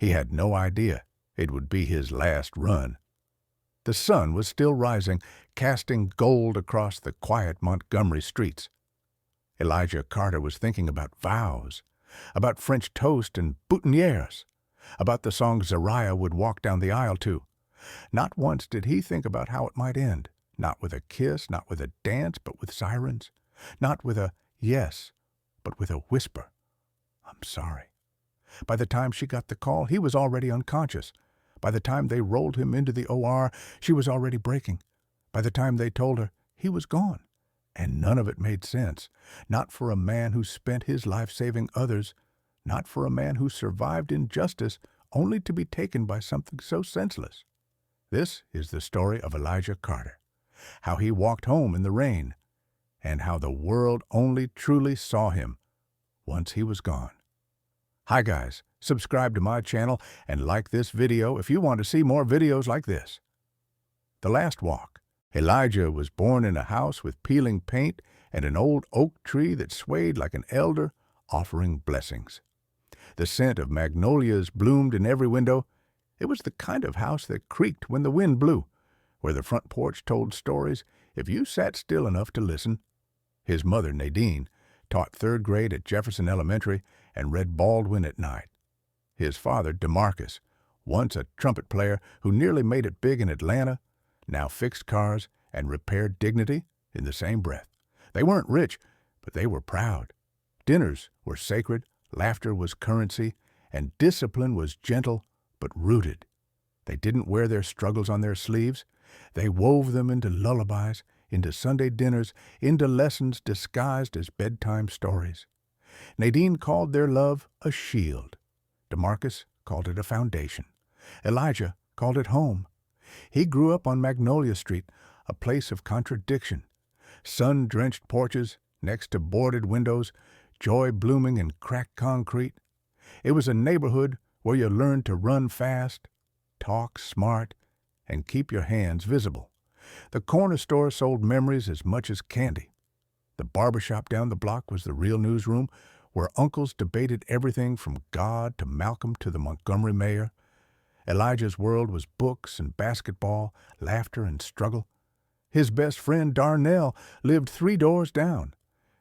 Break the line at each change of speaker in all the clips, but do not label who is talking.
He had no idea it would be his last run. The sun was still rising, casting gold across the quiet Montgomery streets. Elijah Carter was thinking about vows, about French toast and boutonnieres, about the song Zariah would walk down the aisle to. Not once did he think about how it might end, not with a kiss, not with a dance, but with sirens, not with a yes, but with a whisper. "I'm sorry." By the time she got the call, he was already unconscious. By the time they rolled him into the OR, she was already breaking. By the time they told her, he was gone. And none of it made sense. Not for a man who spent his life saving others, not for a man who survived injustice only to be taken by something so senseless. This is the story of Elijah Carter, how he walked home in the rain, and how the world only truly saw him once he was gone. Hi guys, subscribe to my channel and like this video if you want to see more videos like this. The Last Walk. Elijah was born in a house with peeling paint and an old oak tree that swayed like an elder offering blessings. The scent of magnolias bloomed in every window. It was the kind of house that creaked when the wind blew, where the front porch told stories if you sat still enough to listen. His mother, Nadine, taught 3rd grade at Jefferson Elementary and read Baldwin at night. His father, DeMarcus, once a trumpet player who nearly made it big in Atlanta, now fixed cars and repaired dignity in the same breath. They weren't rich, but they were proud. Dinners were sacred, laughter was currency, and discipline was gentle but rooted. They didn't wear their struggles on their sleeves. They wove them into lullabies, into Sunday dinners, into lessons disguised as bedtime stories. Nadine called their love a shield. DeMarcus called it a foundation. Elijah called it home. He grew up on Magnolia Street, a place of contradiction. Sun-drenched porches next to boarded windows, joy blooming in cracked concrete. It was a neighborhood where you learned to run fast, talk smart, and keep your hands visible. The corner store sold memories as much as candy. The barbershop down the block was the real newsroom, where uncles debated everything from God to Malcolm to the Montgomery mayor. Elijah's world was books and basketball, laughter and struggle. His best friend, Darnell, lived 3 doors down.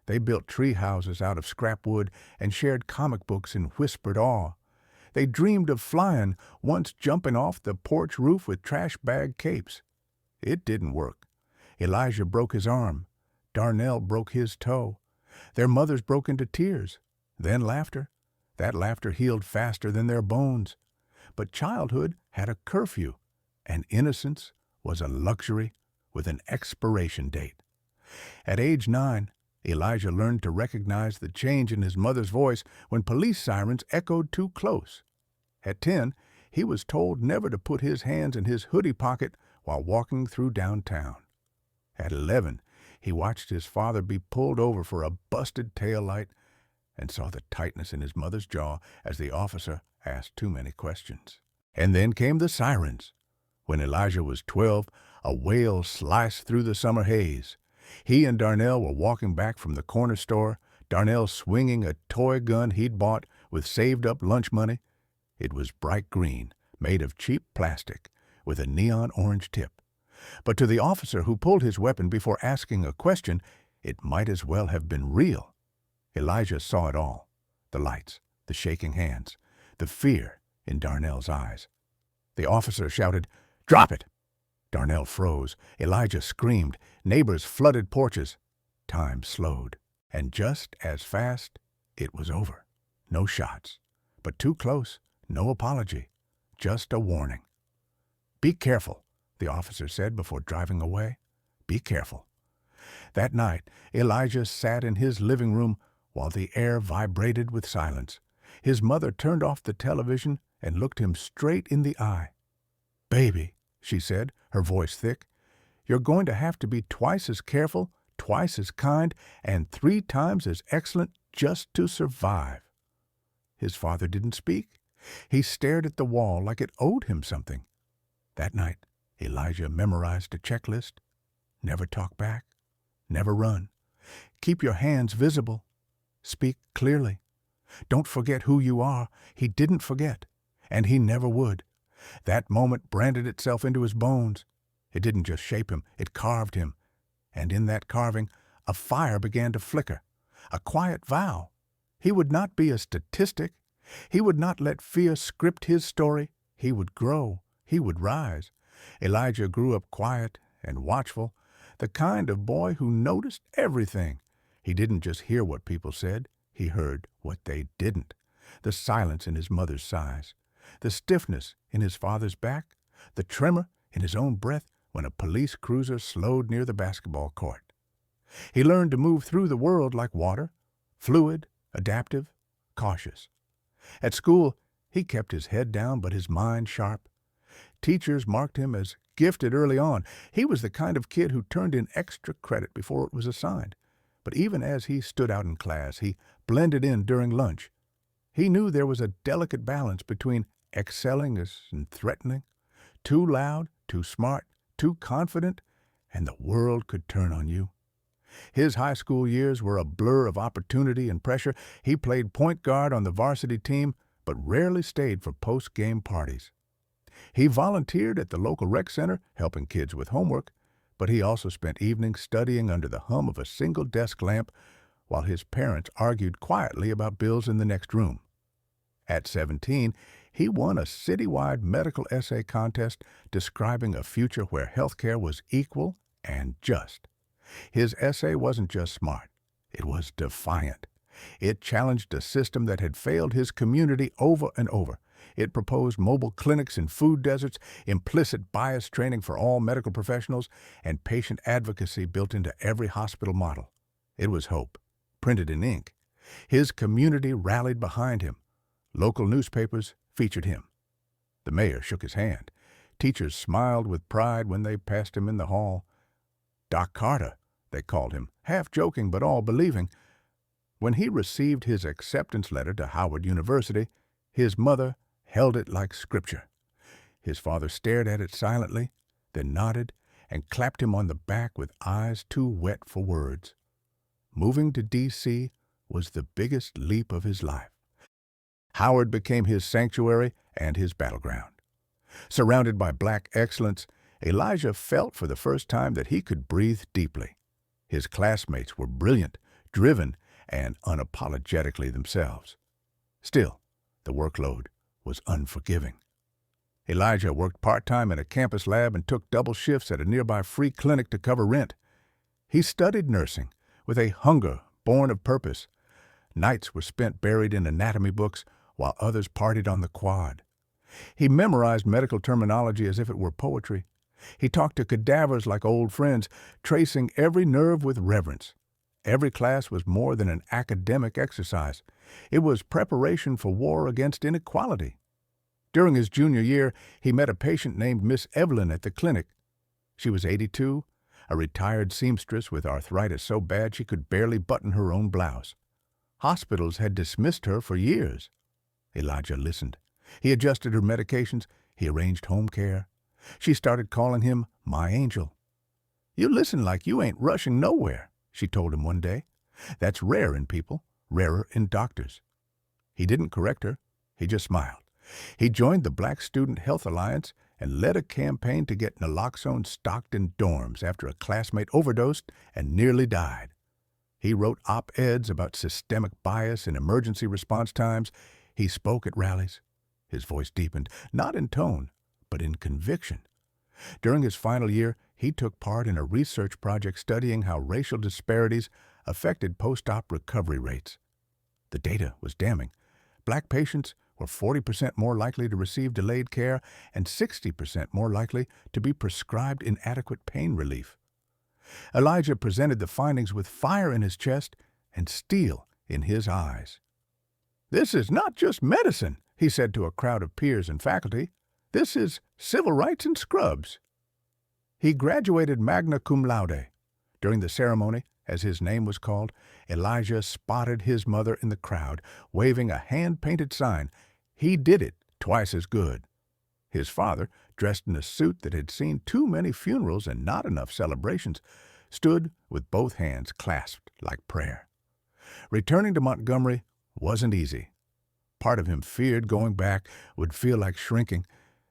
They built tree houses out of scrap wood and shared comic books in whispered awe. They dreamed of flying, once jumping off the porch roof with trash bag capes. It didn't work. Elijah broke his arm. Darnell broke his toe. Their mothers broke into tears, then laughter. That laughter healed faster than their bones. But childhood had a curfew, and innocence was a luxury with an expiration date. At age 9, Elijah learned to recognize the change in his mother's voice when police sirens echoed too close. At 10, he was told never to put his hands in his hoodie pocket while walking through downtown. At 11, he watched his father be pulled over for a busted taillight and saw the tightness in his mother's jaw as the officer asked too many questions. And then came the sirens. When Elijah was 12, a wail sliced through the summer haze. He and Darnell were walking back from the corner store, Darnell swinging a toy gun he'd bought with saved-up lunch money. It was bright green, made of cheap plastic, with a neon orange tip. But to the officer who pulled his weapon before asking a question, it might as well have been real. Elijah saw it all. The lights, the shaking hands, the fear in Darnell's eyes. The officer shouted, "Drop it!" Darnell froze. Elijah screamed. Neighbors flooded porches. Time slowed. And just as fast, it was over. No shots. But too close. No apology. Just a warning. "Be careful," the officer said before driving away. "Be careful." That night, Elijah sat in his living room while the air vibrated with silence. His mother turned off the television and looked him straight in the eye. "Baby," she said, her voice thick, "you're going to have to be twice as careful, twice as kind, and 3 times as excellent just to survive." His father didn't speak. He stared at the wall like it owed him something. That night, Elijah memorized a checklist. Never talk back. Never run. Keep your hands visible. Speak clearly. Don't forget who you are. He didn't forget. And he never would. That moment branded itself into his bones. It didn't just shape him, it carved him. And in that carving, a fire began to flicker, a quiet vow. He would not be a statistic. He would not let fear script his story. He would grow. He would rise. Elijah grew up quiet and watchful, the kind of boy who noticed everything. He didn't just hear what people said. He heard what they didn't. The silence in his mother's sighs, the stiffness in his father's back, the tremor in his own breath when a police cruiser slowed near the basketball court. He learned to move through the world like water, fluid, adaptive, cautious. At school, he kept his head down but his mind sharp. Teachers marked him as gifted early on. He was the kind of kid who turned in extra credit before it was assigned. But even as he stood out in class, he blended in during lunch. He knew there was a delicate balance between excelling and threatening, too loud, too smart, too confident, and the world could turn on you. His high school years were a blur of opportunity and pressure. He played point guard on the varsity team, but rarely stayed for post-game parties. He volunteered at the local rec center, helping kids with homework, but he also spent evenings studying under the hum of a single desk lamp while his parents argued quietly about bills in the next room. At 17, he won a citywide medical essay contest describing a future where healthcare was equal and just. His essay wasn't just smart, it was defiant. It challenged a system that had failed his community over and over. It proposed mobile clinics in food deserts, implicit bias training for all medical professionals, and patient advocacy built into every hospital model. It was hope, printed in ink. His community rallied behind him. Local newspapers featured him. The mayor shook his hand. Teachers smiled with pride when they passed him in the hall. Doc Carter, they called him, half joking but all believing. When he received his acceptance letter to Howard University, his mother held it like scripture. His father stared at it silently, then nodded and clapped him on the back with eyes too wet for words. Moving to D.C. was the biggest leap of his life. Howard became his sanctuary and his battleground. Surrounded by black excellence, Elijah felt for the first time that he could breathe deeply. His classmates were brilliant, driven, and unapologetically themselves. Still, the workload was unforgiving. Elijah worked part-time in a campus lab and took double shifts at a nearby free clinic to cover rent. He studied nursing with a hunger born of purpose. Nights were spent buried in anatomy books while others partied on the quad. He memorized medical terminology as if it were poetry. He talked to cadavers like old friends, tracing every nerve with reverence. Every class was more than an academic exercise. It was preparation for war against inequality. During his junior year, he met a patient named Miss Evelyn at the clinic. She was 82, a retired seamstress with arthritis so bad she could barely button her own blouse. Hospitals had dismissed her for years. Elijah listened. He adjusted her medications. He arranged home care. She started calling him my angel. "You listen like you ain't rushing nowhere," she told him one day. "That's rare in people, rarer in doctors." He didn't correct her. He just smiled. He joined the Black Student Health Alliance and led a campaign to get naloxone stocked in dorms after a classmate overdosed and nearly died. He wrote op-eds about systemic bias in emergency response times. He spoke at rallies. His voice deepened, not in tone, but in conviction. During his final year, he took part in a research project studying how racial disparities affected post-op recovery rates. The data was damning. Black patients were 40% more likely to receive delayed care and 60% more likely to be prescribed inadequate pain relief. Elijah presented the findings with fire in his chest and steel in his eyes. "This is not just medicine," he said to a crowd of peers and faculty. "This is civil rights and scrubs." He graduated magna cum laude. During the ceremony, as his name was called, Elijah spotted his mother in the crowd, waving a hand-painted sign. He did it twice as good. His father, dressed in a suit that had seen too many funerals and not enough celebrations, stood with both hands clasped like prayer. Returning to Montgomery wasn't easy. Part of him feared going back would feel like shrinking,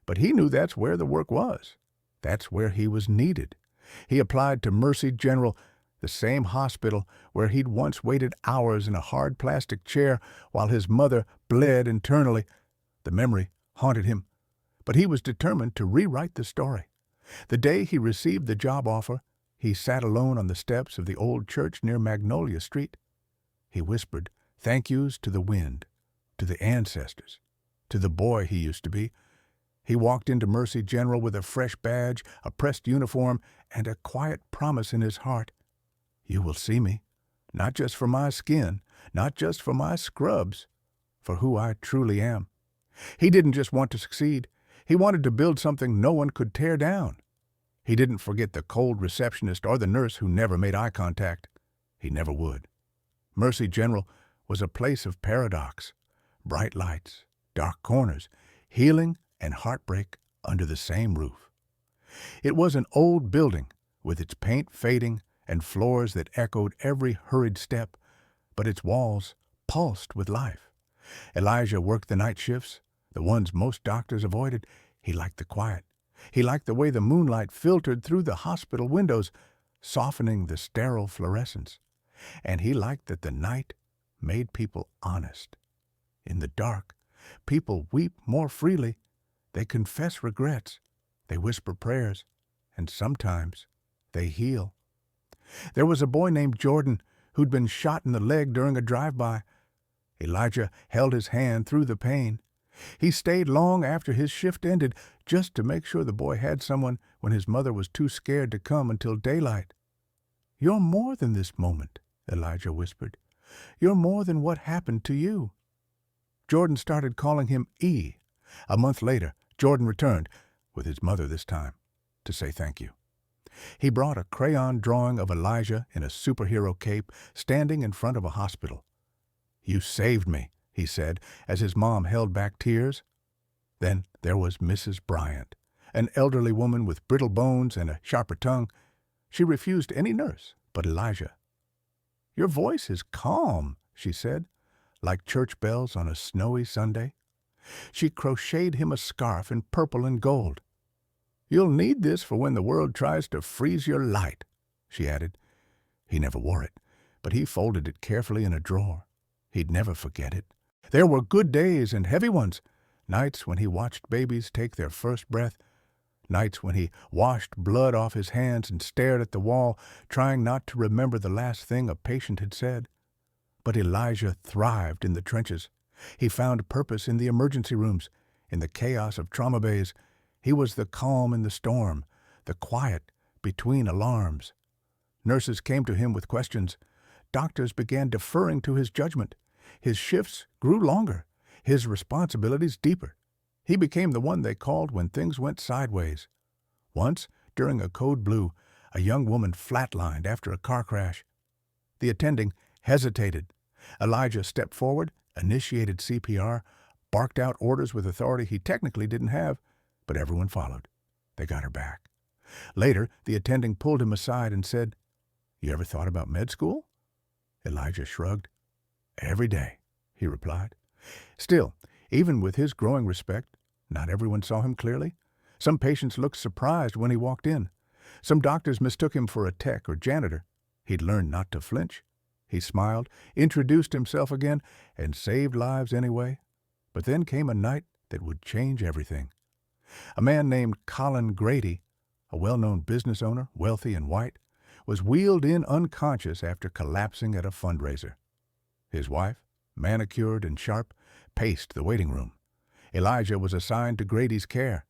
but he knew that's where the work was. That's where he was needed. He applied to Mercy General, the same hospital where he'd once waited hours in a hard plastic chair while his mother bled internally. The memory haunted him, but he was determined to rewrite the story. The day he received the job offer, he sat alone on the steps of the old church near Magnolia Street. He whispered thank yous to the wind, to the ancestors, to the boy he used to be. He walked into Mercy General with a fresh badge, a pressed uniform, and a quiet promise in his heart. You will see me, not just for my skin, not just for my scrubs, for who I truly am. He didn't just want to succeed. He wanted to build something no one could tear down. He didn't forget the cold receptionist or the nurse who never made eye contact. He never would. Mercy General was a place of paradox, bright lights, dark corners, healing and heartbreak under the same roof. It was an old building with its paint fading and floors that echoed every hurried step, but its walls pulsed with life. Elijah worked the night shifts, the ones most doctors avoided. He liked the quiet. He liked the way the moonlight filtered through the hospital windows, softening the sterile fluorescence. And he liked that the night made people honest. In the dark, people weep more freely. They confess regrets. They whisper prayers. And sometimes they heal. There was a boy named Jordan who'd been shot in the leg during a drive-by. Elijah held his hand through the pain. He stayed long after his shift ended just to make sure the boy had someone when his mother was too scared to come until daylight. You're more than this moment, Elijah whispered. You're more than what happened to you. Jordan started calling him E. A month later, Jordan returned, with his mother this time, to say thank you. He brought a crayon drawing of Elijah in a superhero cape standing in front of a hospital. You saved me, he said, as his mom held back tears. Then there was Mrs. Bryant, an elderly woman with brittle bones and a sharper tongue. She refused any nurse but Elijah. Your voice is calm, she said, like church bells on a snowy Sunday. She crocheted him a scarf in purple and gold. You'll need this for when the world tries to freeze your light, she added. He never wore it, but he folded it carefully in a drawer. He'd never forget it. There were good days and heavy ones, nights when he watched babies take their first breath, nights when he washed blood off his hands and stared at the wall, trying not to remember the last thing a patient had said. But Elijah thrived in the trenches. He found purpose in the emergency rooms, in the chaos of trauma bays. He was the calm in the storm, the quiet between alarms. Nurses came to him with questions. Doctors began deferring to his judgment. His shifts grew longer, his responsibilities deeper. He became the one they called when things went sideways. Once, during a code blue, a young woman flatlined after a car crash. The attending hesitated. Elijah stepped forward, initiated CPR, barked out orders with authority he technically didn't have, but everyone followed. They got her back. Later, the attending pulled him aside and said, You ever thought about med school? Elijah shrugged. Every day, he replied. Still, even with his growing respect, not everyone saw him clearly. Some patients looked surprised when he walked in. Some doctors mistook him for a tech or janitor. He'd learned not to flinch. He smiled, introduced himself again, and saved lives anyway. But then came a night that would change everything. A man named Colin Grady, a well-known business owner, wealthy and white, was wheeled in unconscious after collapsing at a fundraiser. His wife, manicured and sharp, paced the waiting room. Elijah was assigned to Grady's care.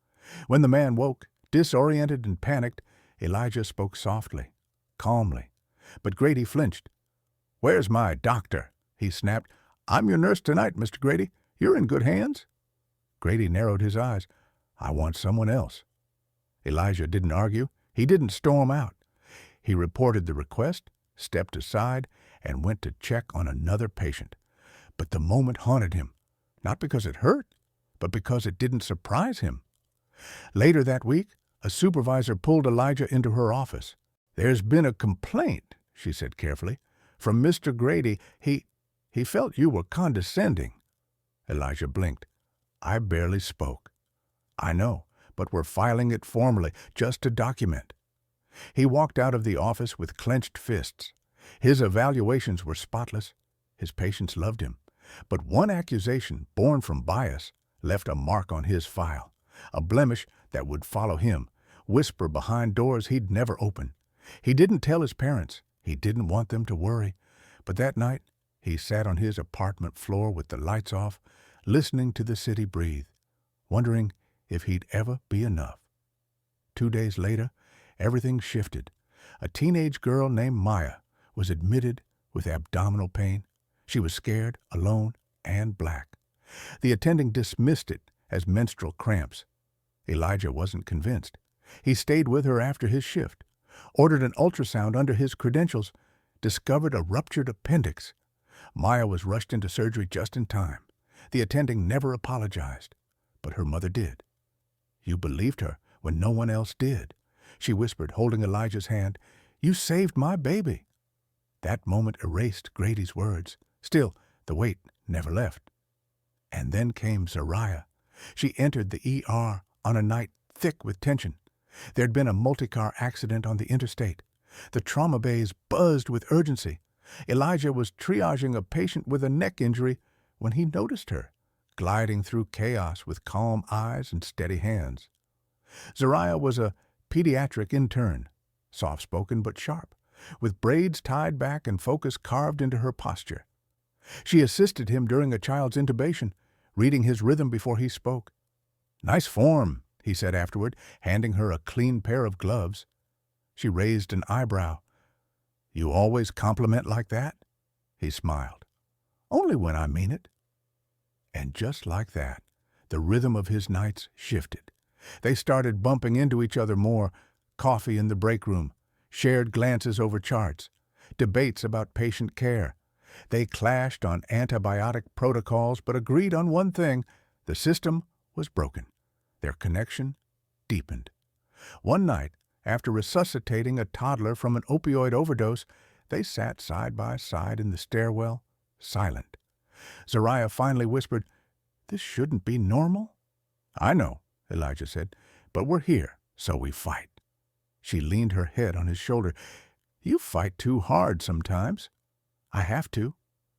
When the man woke, disoriented and panicked, Elijah spoke softly, calmly. But Grady flinched. Where's my doctor? He snapped. I'm your nurse tonight, Mr. Grady. You're in good hands. Grady narrowed his eyes. I want someone else. Elijah didn't argue. He didn't storm out. He reported the request, stepped aside, and went to check on another patient. But the moment haunted him, not because it hurt, but because it didn't surprise him. Later that week, a supervisor pulled Elijah into her office. There's been a complaint, she said carefully, from Mr. Grady. He felt you were condescending. Elijah blinked. I barely spoke. I know, but we're filing it formally, just to document. He walked out of the office with clenched fists. His evaluations were spotless. His patients loved him. But one accusation, born from bias, left a mark on his file, a blemish that would follow him, whisper behind doors he'd never open. He didn't tell his parents. He didn't want them to worry. But that night, he sat on his apartment floor with the lights off, listening to the city breathe, wondering if he'd ever be enough. 2 days later, everything shifted. A teenage girl named Maya was admitted with abdominal pain. She was scared, alone, and black. The attending dismissed it as menstrual cramps. Elijah wasn't convinced. He stayed with her after his shift, ordered an ultrasound under his credentials, discovered a ruptured appendix. Maya was rushed into surgery just in time. The attending never apologized, but her mother did. You believed her when no one else did, she whispered, holding Elijah's hand. You saved my baby. That moment erased Grady's words. Still, the weight never left. And then came Zariah. She entered the ER on a night thick with tension. There'd been a multi-car accident on the interstate. The trauma bays buzzed with urgency. Elijah was triaging a patient with a neck injury when he noticed her, gliding through chaos with calm eyes and steady hands. Zariah was a pediatric intern, soft-spoken but sharp, with braids tied back and focus carved into her posture. She assisted him during a child's intubation, reading his rhythm before he spoke. Nice form, he said afterward, handing her a clean pair of gloves. She raised an eyebrow. You always compliment like that? He smiled. Only when I mean it. And just like that, the rhythm of his nights shifted. They started bumping into each other more, coffee in the break room, shared glances over charts, debates about patient care. They clashed on antibiotic protocols but agreed on one thing: the system was broken. Their connection deepened. One night, after resuscitating a toddler from an opioid overdose, they sat side by side in the stairwell, silent. Zariah finally whispered, This shouldn't be normal. I know, Elijah said, but we're here, so we fight. She leaned her head on his shoulder. You fight too hard sometimes. I have to.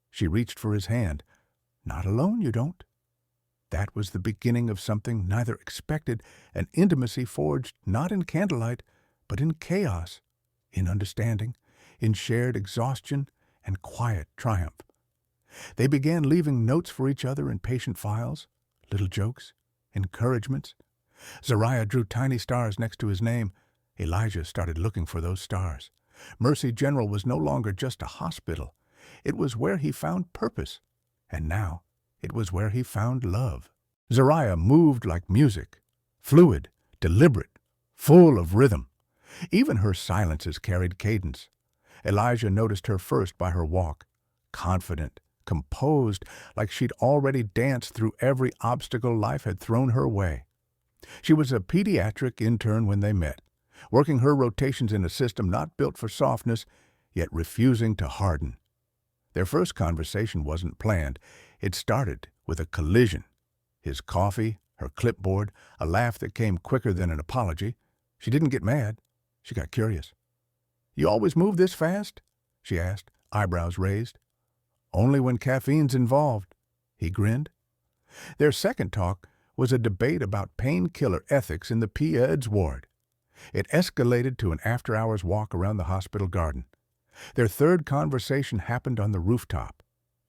She reached for his hand. Not alone, you don't. That was the beginning of something neither expected, an intimacy forged not in candlelight, but in chaos, in understanding, in shared exhaustion and quiet triumph. They began leaving notes for each other in patient files, little jokes, encouragements. Zariah drew tiny stars next to his name. Elijah started looking for those stars. Mercy General was no longer just a hospital. It was where he found purpose, and now it was where he found love. Zariah moved like music, fluid, deliberate, full of rhythm. Even her silences carried cadence. Elijah noticed her first by her walk, confident, composed, like she'd already danced through every obstacle life had thrown her way. She was a pediatric intern when they met, working her rotations in a system not built for softness, yet refusing to harden. Their first conversation wasn't planned. It started with a collision. His coffee, her clipboard, a laugh that came quicker than an apology. She didn't get mad. She got curious. You always move this fast? She asked, eyebrows raised. Only when caffeine's involved. He grinned. Their second talk was a debate about painkiller ethics in the P.E.D.S ward. It escalated to an after-hours walk around the hospital garden. Their third conversation happened on the rooftop.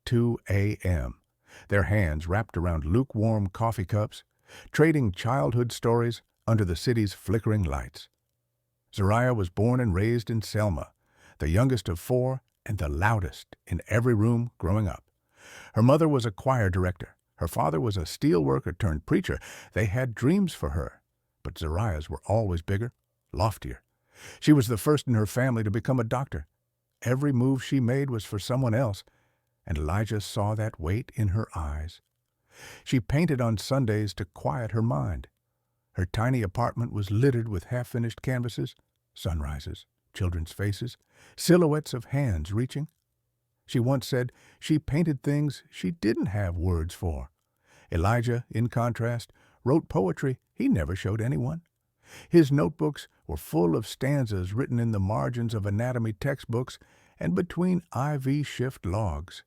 2 a.m. Their hands wrapped around lukewarm coffee cups, trading childhood stories under the city's flickering lights. Zariah was born and raised in Selma, the youngest of 4 and the loudest in every room growing up. Her mother was a choir director. Her father was a steelworker turned preacher. They had dreams for her, but Zariah's were always bigger, loftier. She was the first in her family to become a doctor. Every move she made was for someone else, and Elijah saw that weight in her eyes. She painted on Sundays to quiet her mind. Her tiny apartment was littered with half-finished canvases, sunrises, children's faces, silhouettes of hands reaching. She once said she painted things she didn't have words for, Elijah, in contrast, wrote poetry he never showed anyone. His notebooks were full of stanzas written in the margins of anatomy textbooks and between IV shift logs.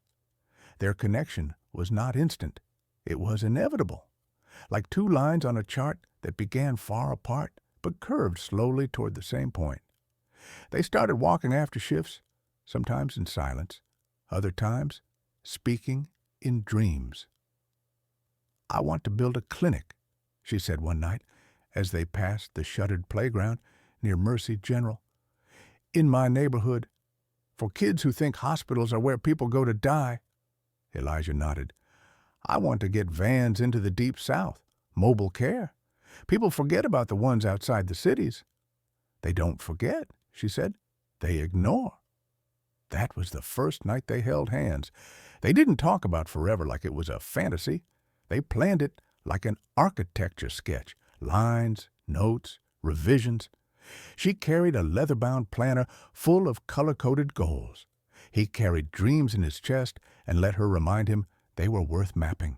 Their connection was not instant. It was inevitable, like two lines on a chart that began far apart but curved slowly toward the same point. They started walking after shifts, sometimes in silence, other times speaking in dreams. "I want to build a clinic," she said one night as they passed the shuttered playground near Mercy General, "in my neighborhood, for kids who think hospitals are where people go to die." Elijah nodded. "I want to get vans into the Deep South, mobile care. People forget about the ones outside the cities." "They don't forget," she said. "They ignore." That was the first night they held hands. They didn't talk about forever like it was a fantasy. They planned it like an architecture sketch, lines, notes, revisions. She carried a leather-bound planner full of color-coded goals. He carried dreams in his chest and let her remind him they were worth mapping.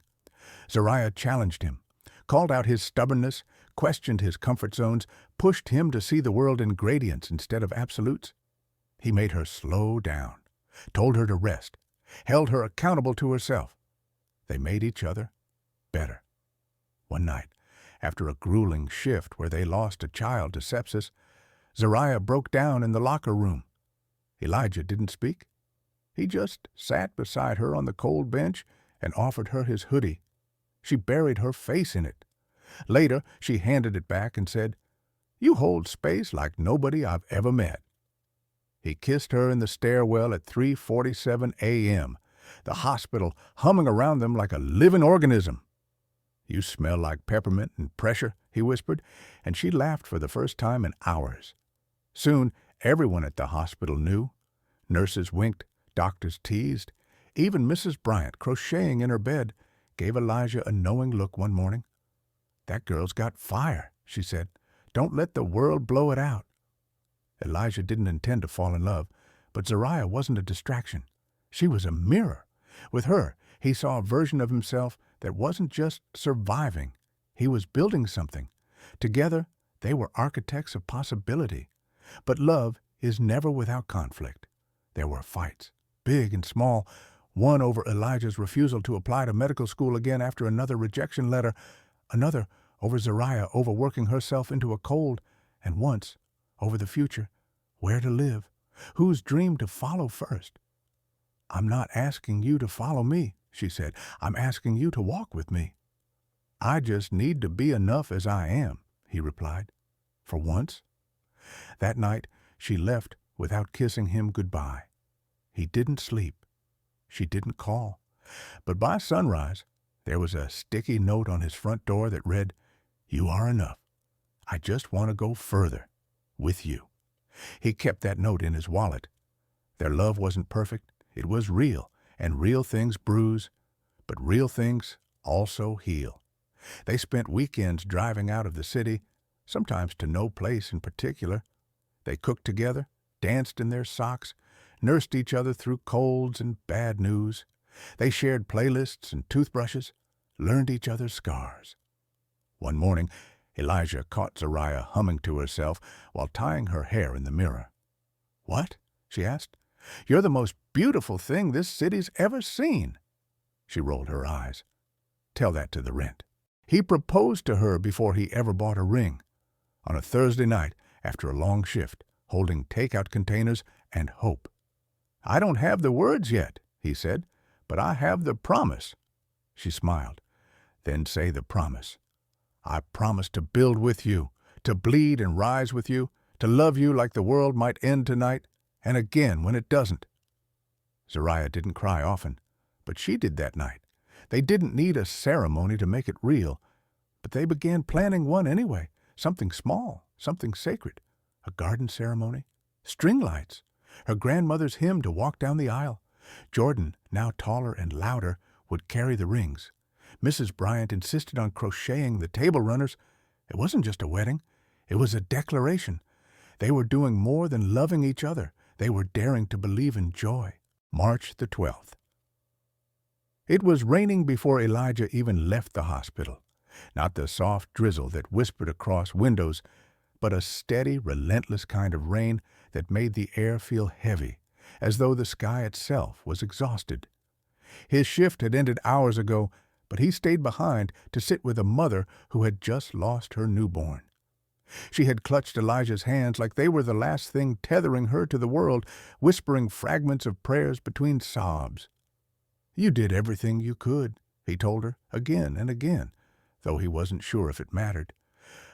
Zariah challenged him, called out his stubbornness, questioned his comfort zones, pushed him to see the world in gradients instead of absolutes. He made her slow down, told her to rest, held her accountable to herself. They made each other better. One night, after a grueling shift where they lost a child to sepsis, Zariah broke down in the locker room. Elijah didn't speak. He just sat beside her on the cold bench and offered her his hoodie. She buried her face in it. Later, she handed it back and said, "You hold space like nobody I've ever met." He kissed her in the stairwell at 3:47 a.m., the hospital humming around them like a living organism. "You smell like peppermint and pressure," he whispered, and she laughed for the first time in hours. Soon, everyone at the hospital knew. Nurses winked, doctors teased. Even Mrs. Bryant, crocheting in her bed, gave Elijah a knowing look one morning. "That girl's got fire," she said. "Don't let the world blow it out." Elijah didn't intend to fall in love, but Zariah wasn't a distraction. She was a mirror. With her, he saw a version of himself that wasn't just surviving. He was building something. Together, they were architects of possibility. But love is never without conflict. There were fights, big and small, one over Elijah's refusal to apply to medical school again after another rejection letter, another over Zariah overworking herself into a cold, and once over the future, where to live, whose dream to follow first. "I'm not asking you to follow me," she said. "I'm asking you to walk with me." "I just need to be enough as I am," he replied. For once. That night, she left without kissing him goodbye. He didn't sleep. She didn't call. But by sunrise, there was a sticky note on his front door that read, "You are enough. I just want to go further with you." He kept that note in his wallet. Their love wasn't perfect. It was real, and real things bruise, but real things also heal. They spent weekends driving out of the city, sometimes to no place in particular. They cooked together, danced in their socks, nursed each other through colds and bad news. They shared playlists and toothbrushes, learned each other's scars. One morning, Elijah caught Zariah humming to herself while tying her hair in the mirror. "What?" she asked. "You're the most beautiful thing this city's ever seen." She rolled her eyes. "Tell that to the rent." He proposed to her before he ever bought a ring, on a Thursday night after a long shift, holding takeout containers and hope. "I don't have the words yet," he said, "but I have the promise." She smiled. "Then say the promise." "I promise to build with you, to bleed and rise with you, to love you like the world might end tonight, and again when it doesn't." Zariah didn't cry often, but she did that night. They didn't need a ceremony to make it real, but they began planning one anyway, something small, something sacred, a garden ceremony, string lights, her grandmother's hymn to walk down the aisle. Jordan, now taller and louder, would carry the rings. Mrs. Bryant insisted on crocheting the table runners. It wasn't just a wedding. It was a declaration. They were doing more than loving each other. They were daring to believe in joy. March the 12th. It was raining before Elijah even left the hospital. Not the soft drizzle that whispered across windows, but a steady, relentless kind of rain that made the air feel heavy, as though the sky itself was exhausted. His shift had ended hours ago, but he stayed behind to sit with a mother who had just lost her newborn. She had clutched Elijah's hands like they were the last thing tethering her to the world, whispering fragments of prayers between sobs. "You did everything you could," he told her again and again, though he wasn't sure if it mattered.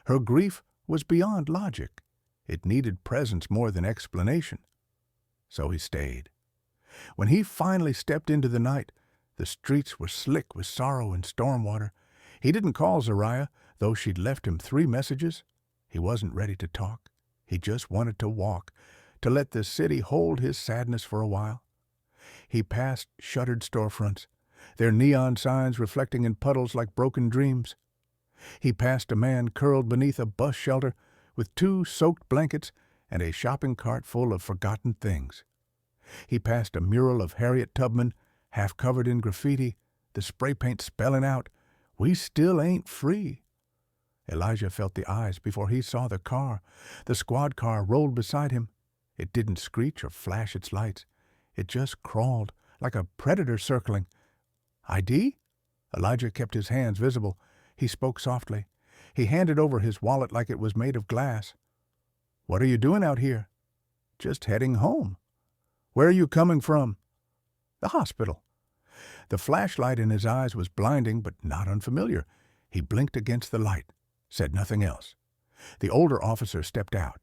Her grief was beyond logic. It needed presence more than explanation. So he stayed. When he finally stepped into the night, the streets were slick with sorrow and storm water. He didn't call Zariah, though she'd left him 3 messages. He wasn't ready to talk. He just wanted to walk, to let the city hold his sadness for a while. He passed shuttered storefronts, their neon signs reflecting in puddles like broken dreams. He passed a man curled beneath a bus shelter with 2 soaked blankets and a shopping cart full of forgotten things. He passed a mural of Harriet Tubman, half covered in graffiti, the spray paint spelling out, "We still ain't free." Elijah felt the eyes before he saw the car. The squad car rolled beside him. It didn't screech or flash its lights. It just crawled, like a predator circling. "ID?" Elijah kept his hands visible. He spoke softly. He handed over his wallet like it was made of glass. "What are you doing out here?" "Just heading home." "Where are you coming from?" "The hospital." The flashlight in his eyes was blinding, but not unfamiliar. He blinked against the light, said nothing else. The older officer stepped out.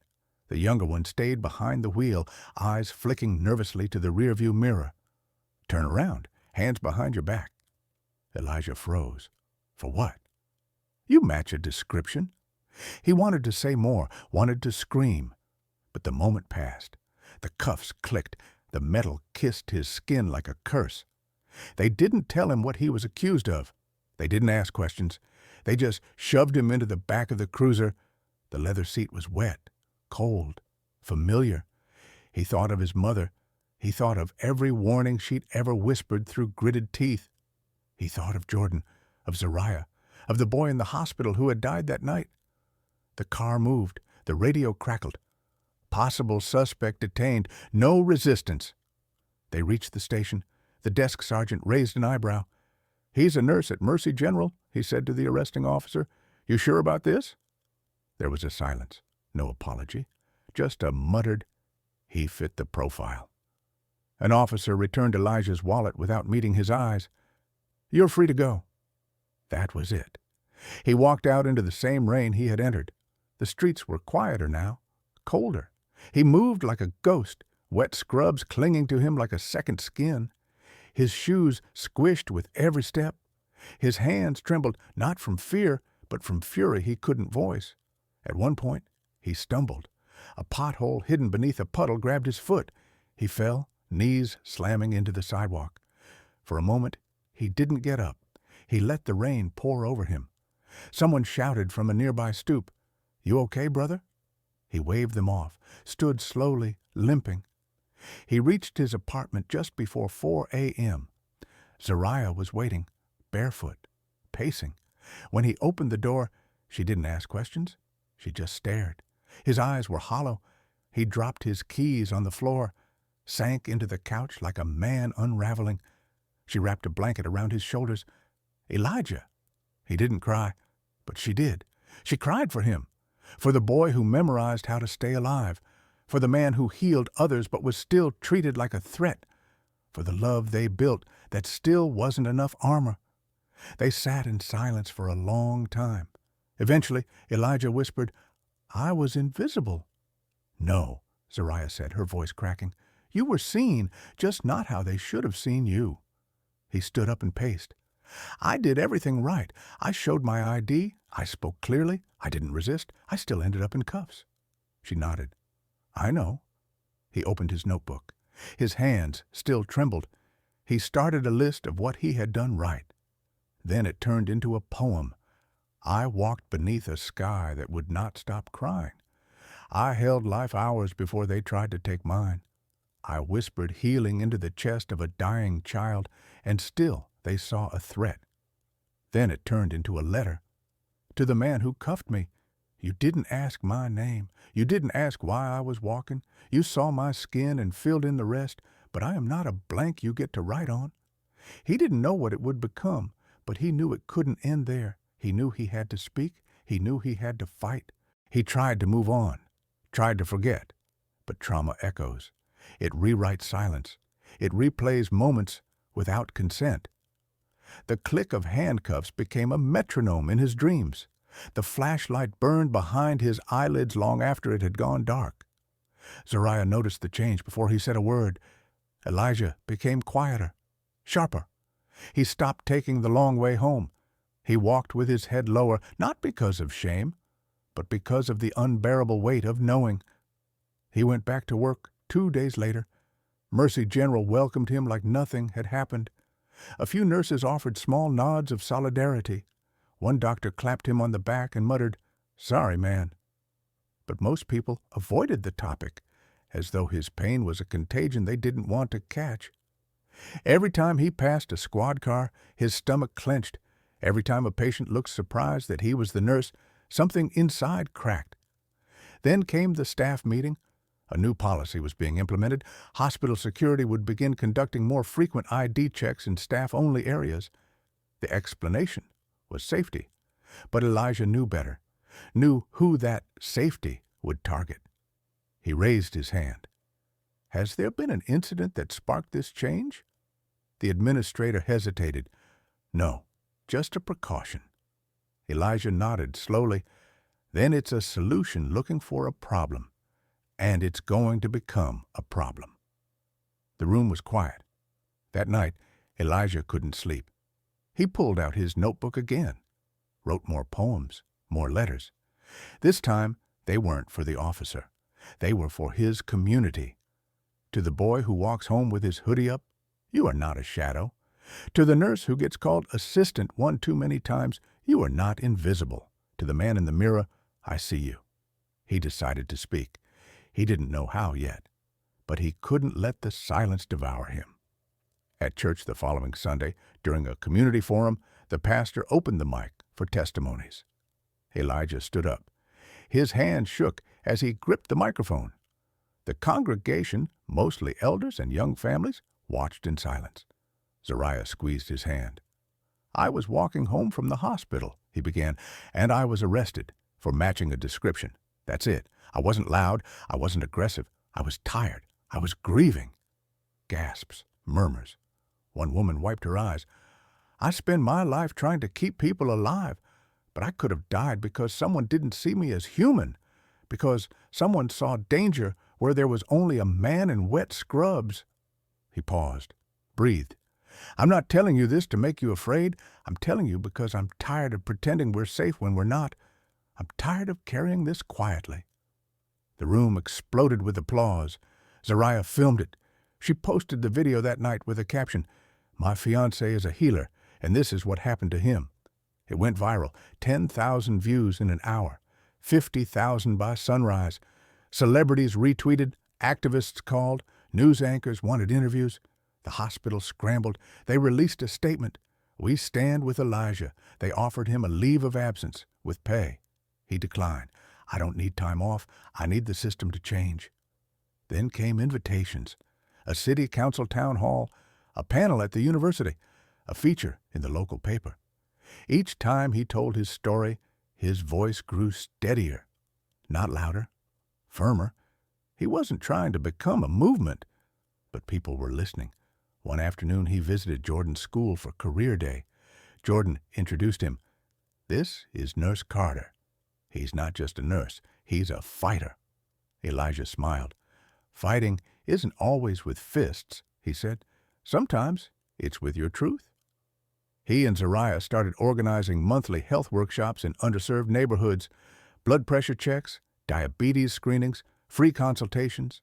The younger one stayed behind the wheel, eyes flicking nervously to the rearview mirror. "Turn around, hands behind your back." Elijah froze. For what? "You match a description." He wanted to say more, wanted to scream. But the moment passed. The cuffs clicked. The metal kissed his skin like a curse. They didn't tell him what he was accused of. They didn't ask questions. They just shoved him into the back of the cruiser. The leather seat was wet, cold, familiar. He thought of his mother. He thought of every warning she'd ever whispered through gritted teeth. He thought of Jordan, of Zariah, of the boy in the hospital who had died that night. The car moved. The radio crackled. Possible suspect detained. No resistance. They reached the station. The desk sergeant raised an eyebrow. "He's a nurse at Mercy General," he said to the arresting officer. "You sure about this?" There was a silence. No apology. Just a muttered, "He fit the profile." An officer returned Elijah's wallet without meeting his eyes. "You're free to go." That was it. He walked out into the same rain he had entered. The streets were quieter now, colder. He moved like a ghost, wet scrubs clinging to him like a second skin. His shoes squished with every step. His hands trembled not from fear, but from fury he couldn't voice. At one point, he stumbled. A pothole hidden beneath a puddle grabbed his foot. He fell, knees slamming into the sidewalk. For a moment, he didn't get up. He let the rain pour over him. Someone shouted from a nearby stoop, "You okay, brother?" He waved them off, stood slowly, limping. He reached his apartment just before 4 a.m. Zariah was waiting, barefoot, pacing. When he opened the door, she didn't ask questions. She just stared. His eyes were hollow. He dropped his keys on the floor, sank into the couch like a man unraveling. She wrapped a blanket around his shoulders. "Elijah!" He didn't cry, but she did. She cried for him, for the boy who memorized how to stay alive, for the man who healed others but was still treated like a threat, for the love they built that still wasn't enough armor. They sat in silence for a long time. Eventually, Elijah whispered, "I was invisible." "No," Zariah said, her voice cracking. "You were seen, just not how they should have seen you." He stood up and paced. "I did everything right. I showed my ID. I spoke clearly. I didn't resist. I still ended up in cuffs." She nodded. "I know." He opened his notebook. His hands still trembled. He started a list of what he had done right. Then it turned into a poem. "I walked beneath a sky that would not stop crying. I held life hours before they tried to take mine. I whispered healing into the chest of a dying child, and still they saw a threat. Then it turned into a letter. To the man who cuffed me. You didn't ask my name. You didn't ask why I was walking. You saw my skin and filled in the rest, but I am not a blank you get to write on. He didn't know what it would become, but he knew it couldn't end there. He knew he had to speak. He knew he had to fight. He tried to move on, tried to forget. But trauma echoes. It rewrites silence. It replays moments without consent. The click of handcuffs became a metronome in his dreams. The flashlight burned behind his eyelids long after it had gone dark. Zariah noticed the change before he said a word. Elijah became quieter, sharper. He stopped taking the long way home. He walked with his head lower, not because of shame, but because of the unbearable weight of knowing. He went back to work 2 days later. Mercy General welcomed him like nothing had happened. A few nurses offered small nods of solidarity. One doctor clapped him on the back and muttered, "Sorry, man." But most people avoided the topic, as though his pain was a contagion they didn't want to catch. Every time he passed a squad car, his stomach clenched. Every time a patient looked surprised that he was the nurse, something inside cracked. Then came the staff meeting. A new policy was being implemented. Hospital security would begin conducting more frequent ID checks in staff-only areas. The explanation was safety. But Elijah knew better, knew who that safety would target. He raised his hand. Has there been an incident that sparked this change? The administrator hesitated. No, just a precaution. Elijah nodded slowly. Then it's a solution looking for a problem. And it's going to become a problem. The room was quiet. That night, Elijah couldn't sleep. He pulled out his notebook again, wrote more poems, more letters. This time, they weren't for the officer. They were for his community. To the boy who walks home with his hoodie up, you are not a shadow. To the nurse who gets called assistant one too many times, you are not invisible. To the man in the mirror, I see you. He decided to speak. He didn't know how yet, but he couldn't let the silence devour him. At church the following Sunday, during a community forum, the pastor opened the mic for testimonies. Elijah stood up. His hand shook as he gripped the microphone. The congregation, mostly elders and young families, watched in silence. Zariah squeezed his hand. I was walking home from the hospital, he began, and I was arrested for matching a description. That's it. I wasn't loud. I wasn't aggressive. I was tired. I was grieving. Gasps, murmurs. One woman wiped her eyes. I spend my life trying to keep people alive, but I could have died because someone didn't see me as human, because someone saw danger where there was only a man in wet scrubs. He paused, breathed. I'm not telling you this to make you afraid. I'm telling you because I'm tired of pretending we're safe when we're not. I'm tired of carrying this quietly. The room exploded with applause. Zariah filmed it. She posted the video that night with a caption, My fiancé is a healer, and this is what happened to him. It went viral, 10,000 views in an hour, 50,000 by sunrise. Celebrities retweeted, activists called, news anchors wanted interviews. The hospital scrambled. They released a statement. We stand with Elijah. They offered him a leave of absence with pay. He declined. I don't need time off. I need the system to change. Then came invitations. A city council town hall, a panel at the university, a feature in the local paper. Each time he told his story, his voice grew steadier, not louder, firmer. He wasn't trying to become a movement, but people were listening. One afternoon he visited Jordan's school for career day. Jordan introduced him. This is Nurse Carter. He's not just a nurse, he's a fighter. Elijah smiled. Fighting isn't always with fists, he said. Sometimes it's with your truth. He and Zariah started organizing monthly health workshops in underserved neighborhoods, blood pressure checks, diabetes screenings, free consultations.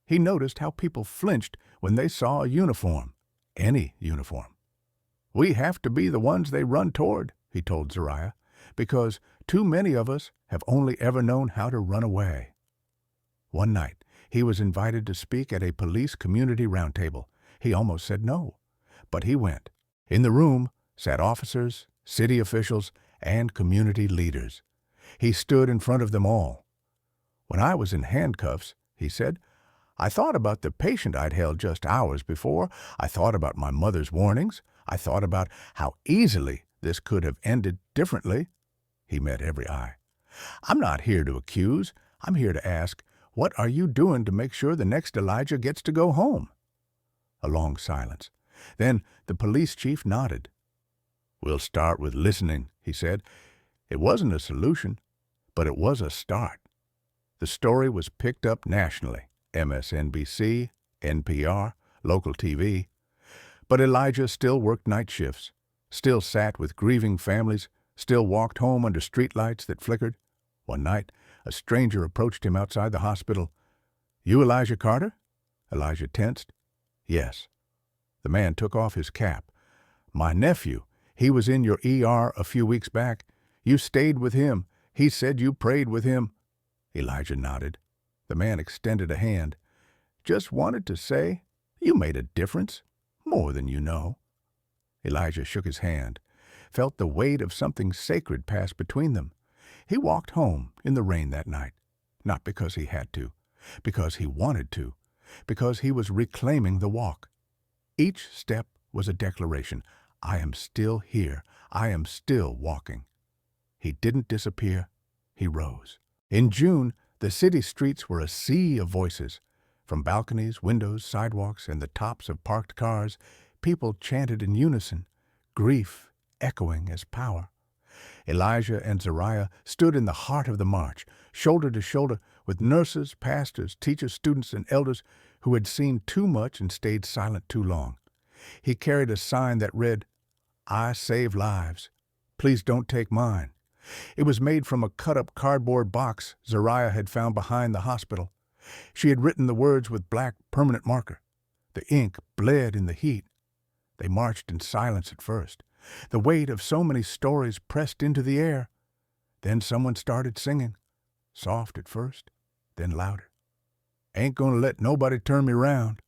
He noticed how people flinched when they saw a uniform, any uniform. We have to be the ones they run toward, he told Zariah, because too many of us have only ever known how to run away. One night, he was invited to speak at a police community roundtable. He almost said no, but he went. In the room sat officers, city officials, and community leaders. He stood in front of them all. "When I was in handcuffs," he said, "I thought about the patient I'd held just hours before. I thought about my mother's warnings. I thought about how easily this could have ended differently." He met every eye. "I'm not here to accuse. I'm here to ask, what are you doing to make sure the next Elijah gets to go home?" A long silence. Then the police chief nodded. "We'll start with listening," he said. It wasn't a solution, but it was a start. The story was picked up nationally, MSNBC, NPR, local TV. But Elijah still worked night shifts, still sat with grieving families, still walked home under streetlights that flickered. One night, a stranger approached him outside the hospital. "You Elijah Carter?" Elijah tensed. "Yes." The man took off his cap. "My nephew, he was in your ER a few weeks back. You stayed with him. He said you prayed with him." Elijah nodded. The man extended a hand. "Just wanted to say, you made a difference, more than you know." Elijah shook his hand, felt the weight of something sacred pass between them. He walked home in the rain that night, not because he had to, because he wanted to, because he was reclaiming the walk. Each step was a declaration. I am still here. I am still walking. He didn't disappear. He rose. In June, the city streets were a sea of voices. From balconies, windows, sidewalks, and the tops of parked cars, people chanted in unison, grief echoing as power. Elijah and Zariah stood in the heart of the march, shoulder to shoulder with nurses, pastors, teachers, students, and elders who had seen too much and stayed silent too long. He carried a sign that read, "I save lives. Please don't take mine." It was made from a cut-up cardboard box Zariah had found behind the hospital. She had written the words with black permanent marker. The ink bled in the heat. They marched in silence at first. The weight of so many stories pressed into the air. Then someone started singing, soft at first, then louder. "Ain't gonna let nobody turn me round."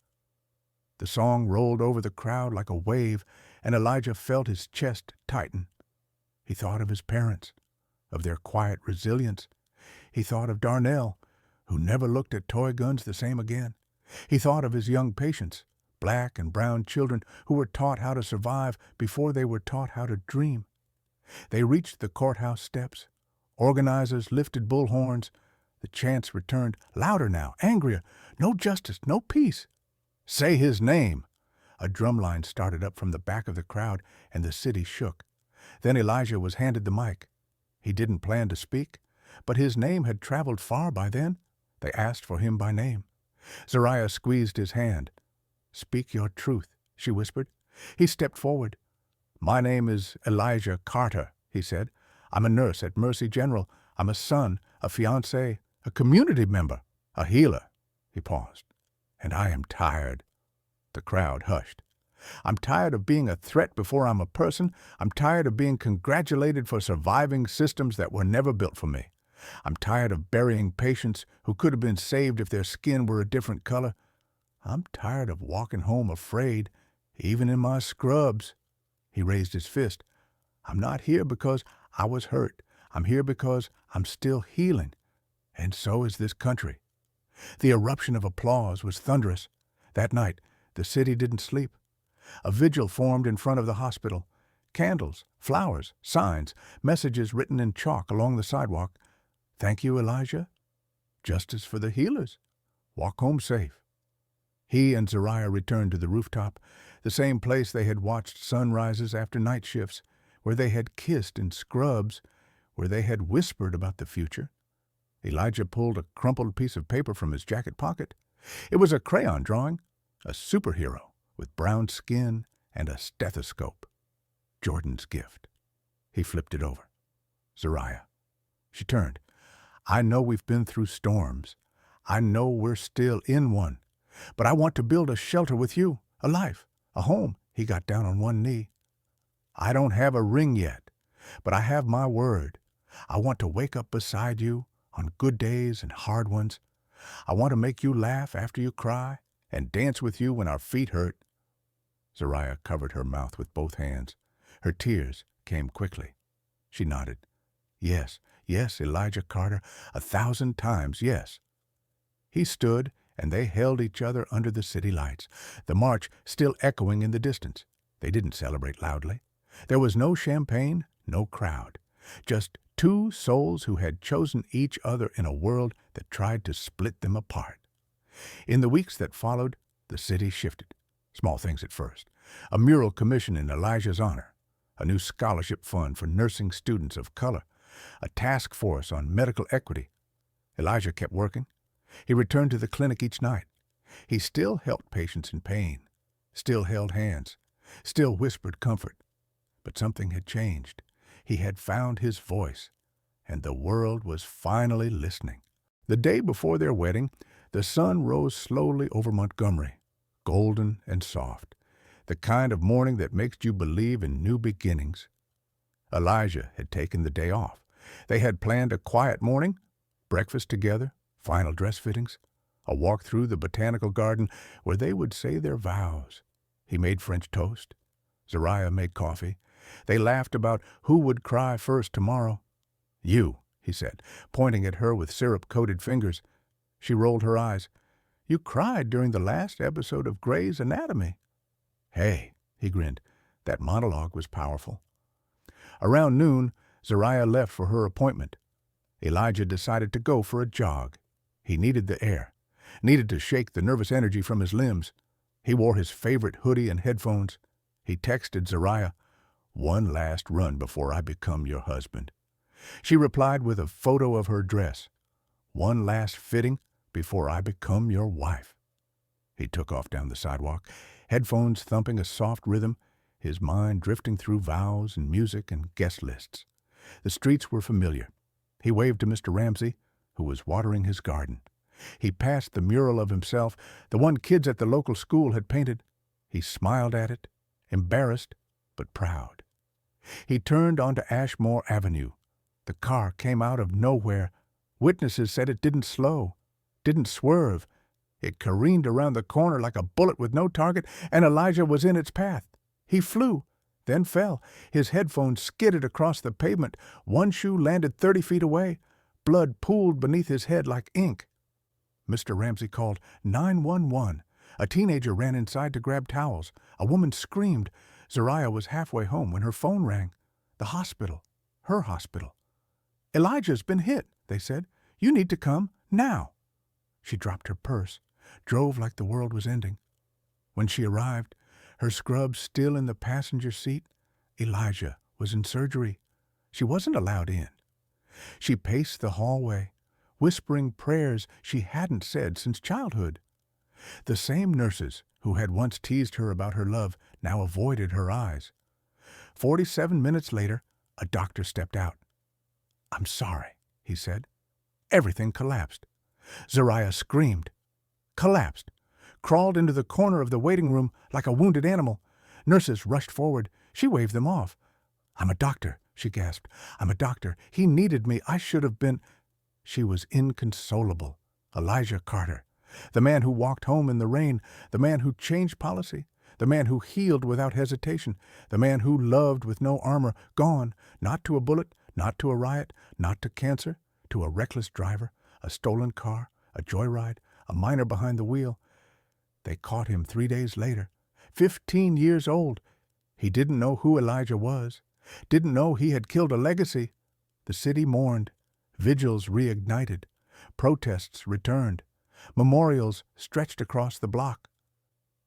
The song rolled over the crowd like a wave, and Elijah felt his chest tighten. He thought of his parents, of their quiet resilience. He thought of Darnell, who never looked at toy guns the same again. He thought of his young patients, black and brown children who were taught how to survive before they were taught how to dream. They reached the courthouse steps. Organizers lifted bullhorns. The chants returned, louder now, angrier. "No justice, no peace." "Say his name." A drumline started up from the back of the crowd, and the city shook. Then Elijah was handed the mic. He didn't plan to speak, but his name had traveled far by then. They asked for him by name. Zariah squeezed his hand. "Speak your truth," she whispered. He stepped forward. "My name is Elijah Carter," he said. "I'm a nurse at Mercy General. I'm a son, a fiancé, a community member, a healer." He paused. "And I am tired." The crowd hushed. "I'm tired of being a threat before I'm a person. I'm tired of being congratulated for surviving systems that were never built for me. I'm tired of burying patients who could have been saved if their skin were a different color. I'm tired of walking home afraid, even in my scrubs." He raised his fist. "I'm not here because I was hurt. I'm here because I'm still healing. And so is this country." The eruption of applause was thunderous. That night, the city didn't sleep. A vigil formed in front of the hospital. Candles, flowers, signs, messages written in chalk along the sidewalk. "Thank you, Elijah. Justice for the healers. Walk home safe." He and Zariah returned to the rooftop, the same place they had watched sunrises after night shifts, where they had kissed in scrubs, where they had whispered about the future. Elijah pulled a crumpled piece of paper from his jacket pocket. It was a crayon drawing, a superhero with brown skin and a stethoscope. Jordan's gift. He flipped it over. "Zariah." She turned. "I know we've been through storms. I know we're still in one. But I want to build a shelter with you, a life, a home." He got down on one knee. "I don't have a ring yet, but I have my word. I want to wake up beside you on good days and hard ones. I want to make you laugh after you cry and dance with you when our feet hurt." Zariah covered her mouth with both hands. Her tears came quickly. She nodded. Yes, yes, Elijah Carter, 1,000 times yes. He stood, and they held each other under the city lights, the march still echoing in the distance. They didn't celebrate loudly. There was no champagne, no crowd. Just two souls who had chosen each other in a world that tried to split them apart. In the weeks that followed, the city shifted. Small things at first. A mural commission in Elijah's honor. A new scholarship fund for nursing students of color. A task force on medical equity. Elijah kept working. He returned to the clinic each night. He still helped patients in pain. Still held hands. Still whispered comfort. But something had changed. He had found his voice, and the world was finally listening. The day before their wedding, the sun rose slowly over Montgomery, golden and soft, the kind of morning that makes you believe in new beginnings. Elijah had taken the day off. They had planned a quiet morning, breakfast together, final dress fittings, a walk through the botanical garden where they would say their vows. He made French toast. Zariah made coffee. They laughed about who would cry first tomorrow. You, he said, pointing at her with syrup-coated fingers. She rolled her eyes. You cried during the last episode of Grey's Anatomy. Hey, he grinned. That monologue was powerful. Around noon, Zariah left for her appointment. Elijah decided to go for a jog. He needed the air, needed to shake the nervous energy from his limbs. He wore his favorite hoodie and headphones. He texted Zariah, "One last run before I become your husband." She replied with a photo of her dress. "One last fitting before I become your wife." He took off down the sidewalk, headphones thumping a soft rhythm, his mind drifting through vows and music and guest lists. The streets were familiar. He waved to Mr. Ramsey, who was watering his garden. He passed the mural of himself, the one kids at the local school had painted. He smiled at it, embarrassed but proud. He turned onto Ashmore Avenue. The car came out of nowhere. Witnesses said it didn't slow, didn't swerve. It careened around the corner like a bullet with no target, and Elijah was in its path. He flew, then fell. His headphones skidded across the pavement. One shoe landed 30 feet away. Blood pooled beneath his head like ink. Mr. Ramsey called 911. A teenager ran inside to grab towels. A woman screamed. Zariah was halfway home when her phone rang. The hospital. Her hospital. "Elijah's been hit," they said. "You need to come now." She dropped her purse, drove like the world was ending. When she arrived, her scrubs still in the passenger seat, Elijah was in surgery. She wasn't allowed in. She paced the hallway, whispering prayers she hadn't said since childhood. The same nurses who had once teased her about her love now avoided her eyes. 47 minutes later, a doctor stepped out. "I'm sorry," he said. Everything collapsed. Zariah screamed, collapsed, crawled into the corner of the waiting room like a wounded animal. Nurses rushed forward. She waved them off. "I'm a doctor," she gasped. "I'm a doctor. He needed me. I should have been—" She was inconsolable. Elijah Carter, the man who walked home in the rain, the man who changed policy, the man who healed without hesitation, the man who loved with no armor, gone, not to a bullet, not to a riot, not to cancer, to a reckless driver, a stolen car, a joyride, a minor behind the wheel. They caught him 3 days later, 15 years old. He didn't know who Elijah was, didn't know he had killed a legacy. The city mourned. Vigils reignited. Protests returned. Memorials stretched across the block.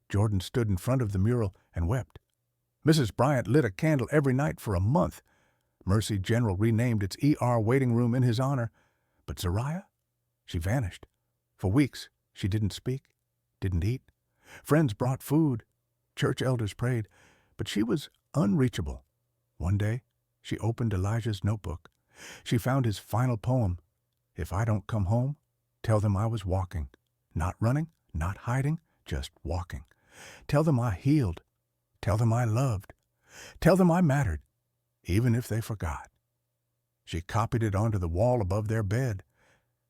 Jordan stood in front of the mural and wept. Mrs. Bryant lit a candle every night for a month. Mercy General renamed its ER waiting room in his honor. But Zariah? She vanished. For weeks, she didn't speak, didn't eat. Friends brought food. Church elders prayed. But she was unreachable. One day, she opened Elijah's notebook. She found his final poem. "If I don't come home, tell them I was walking. Not running, not hiding, just walking. Tell them I healed. Tell them I loved. Tell them I mattered, even if they forgot." She copied it onto the wall above their bed.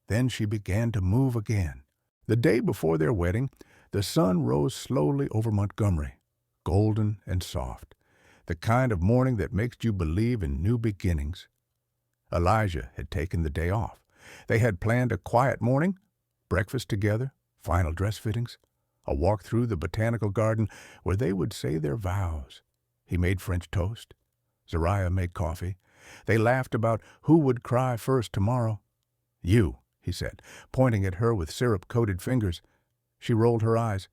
Then she began to move again. The day before their wedding, the sun rose slowly over Montgomery, golden and soft, the kind of morning that makes you believe in new beginnings. Elijah had taken the day off. They had planned a quiet morning, breakfast together, final dress fittings, a walk through the botanical garden where they would say their vows. He made French toast. Zariah made coffee. They laughed about who would cry first tomorrow. "You," he said, pointing at her with syrup-coated fingers. She rolled her eyes.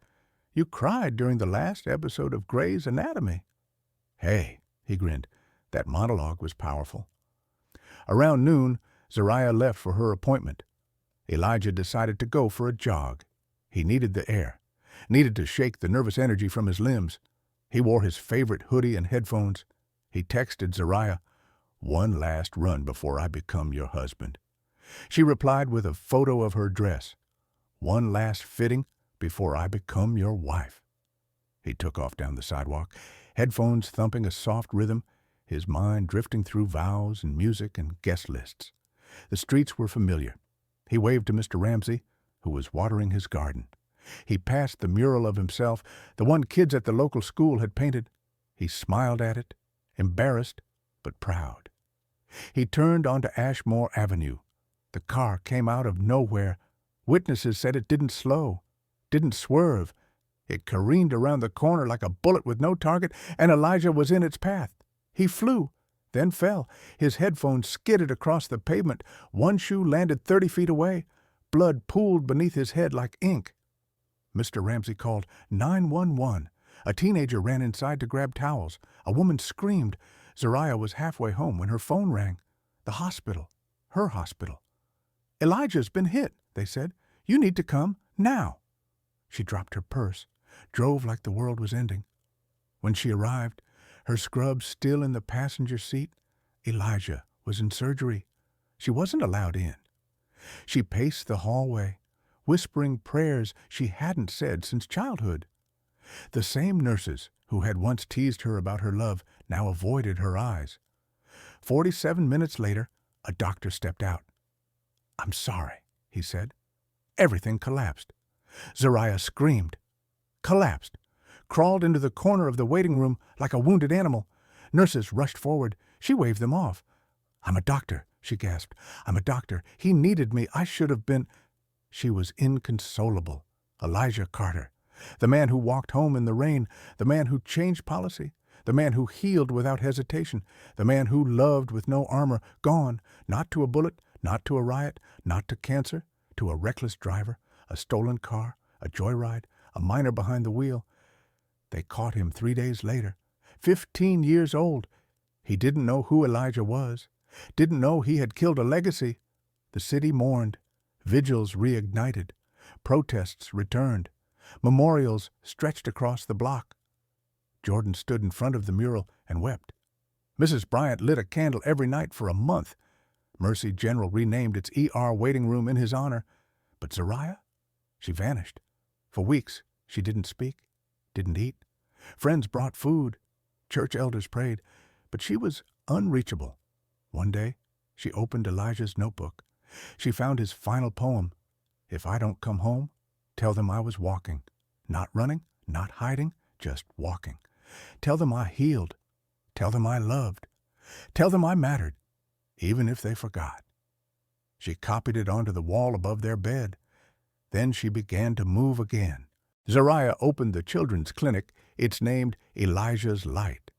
"You cried during the last episode of Grey's Anatomy." "Hey," he grinned, "that monologue was powerful." Around noon, Zariah left for her appointment. Elijah decided to go for a jog. He needed the air, needed to shake the nervous energy from his limbs. He wore his favorite hoodie and headphones. He texted Zariah, "One last run before I become your husband." She replied with a photo of her dress, "One last fitting before I become your wife." He took off down the sidewalk, headphones thumping a soft rhythm, his mind drifting through vows and music and guest lists. The streets were familiar. He waved to Mr. Ramsey, who was watering his garden. He passed the mural of himself, the one kids at the local school had painted. He smiled at it, embarrassed but proud. He turned onto Ashmore Avenue. The car came out of nowhere. Witnesses said it didn't slow, didn't swerve. It careened around the corner like a bullet with no target, and Elijah was in its path. He flew, then fell. His headphones skidded across the pavement. One shoe landed 30 feet away. Blood pooled beneath his head like ink. Mr. Ramsey called 911. A teenager ran inside to grab towels. A woman screamed. Zariah was halfway home when her phone rang. The hospital. Her hospital. "Elijah's been hit," they said. "You need to come now." She dropped her purse, drove like the world was ending. When she arrived, her scrubs still in the passenger seat, Elijah was in surgery. She wasn't allowed in. She paced the hallway, whispering prayers she hadn't said since childhood. The same nurses who had once teased her about her love now avoided her eyes. 47 minutes later, a doctor stepped out. "I'm sorry," he said. Everything collapsed. Zariah screamed, collapsed, crawled into the corner of the waiting room like a wounded animal. Nurses rushed forward. She waved them off. "I'm a doctor," she gasped. "I'm a doctor. He needed me. I should have been—" She was inconsolable. Elijah Carter, the man who walked home in the rain, the man who changed policy, the man who healed without hesitation, the man who loved with no armor, gone, not to a bullet, not to a riot, not to cancer, to a reckless driver, a stolen car, a joyride, a minor behind the wheel. They caught him 3 days later, 15 years old. He didn't know who Elijah was, didn't know he had killed a legacy. The city mourned. Vigils reignited. Protests returned. Memorials stretched across the block. Jordan stood in front of the mural and wept. Mrs. Bryant lit a candle every night for a month. Mercy General renamed its ER waiting room in his honor. But Zariah? She vanished. For weeks, she didn't speak, didn't eat. Friends brought food. Church elders prayed. But she was unreachable. One day, she opened Elijah's notebook. She found his final poem. "If I don't come home, tell them I was walking. Not running, not hiding, just walking. Tell them I healed. Tell them I loved. Tell them I mattered, even if they forgot." She copied it onto the wall above their bed. Then she began to move again. Zariah opened the children's clinic. It's named Elijah's Light.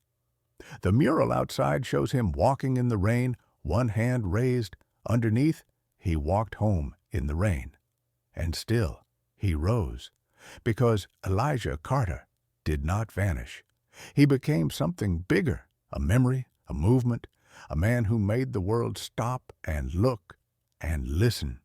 The mural outside shows him walking in the rain, one hand raised. Underneath, he walked home in the rain. And still, he rose, because Elijah Carter did not vanish. He became something bigger, a memory, a movement, a man who made the world stop and look and listen.